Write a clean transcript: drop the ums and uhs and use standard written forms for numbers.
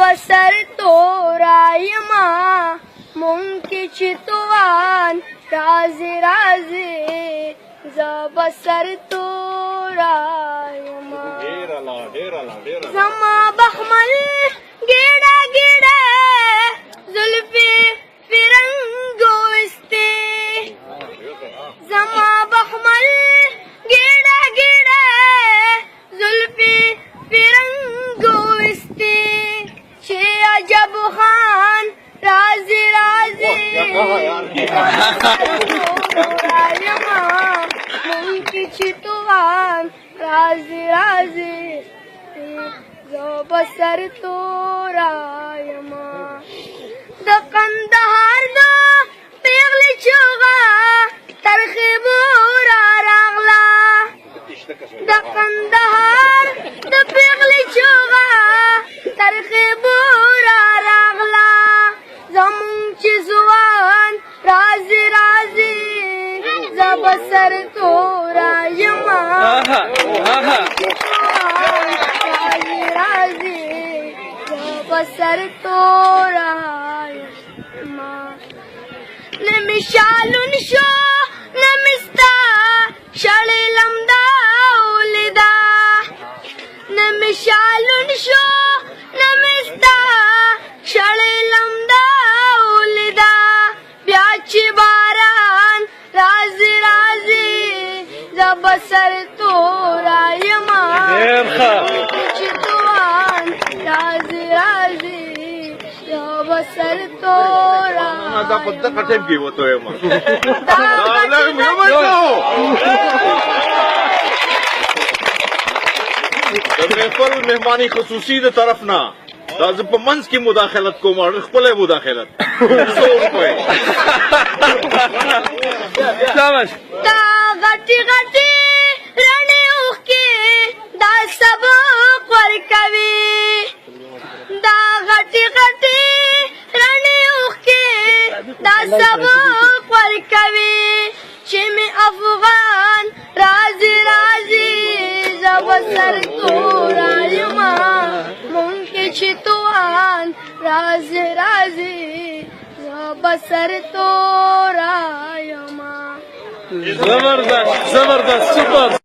بسر تورایما مونږ چې توان رازي رازي بسر تورایما زما بخمل ګیړه ګیړه زلفي فرنګو استه زما بخمل ګیړه ګیړه زلفي فرنګو استه چې عجب خان رازي رازي مونږ چې توان رازي رازي بسر تورایما د قندهار د پیغلې چوغه تر خیبوره راغله د قندهار د پیغلې چوغه تر خیبوره راغله زمونږ چې ځوان رازي رازي زه بسر تورایما بسر تورایما نمی شالون شو نمیستا شړې لمدا ولیدا نمی شالون شو نمیستا شړې لمدا ولیدا بیا چې باران رازي رازي ز بسر تورایما رازي رازي بسر تورایما دا په دغه ټیم کې وته یم دا مې وایو د خپل مهماني خصوصي د طرف نه دا زه په منځ کې مداخلت کوم او خپل مداخلت شاباش دا غټي غټي رڼې اوښکې دا سبق ورکوي دا غټي غټي رڼې اوښکې دا سبق ورکوي چې مې افغان رازي رازي زه بسر تورایما مونږ چې توان رازي رازي زه بسر تورایما زبردست زبردست سپر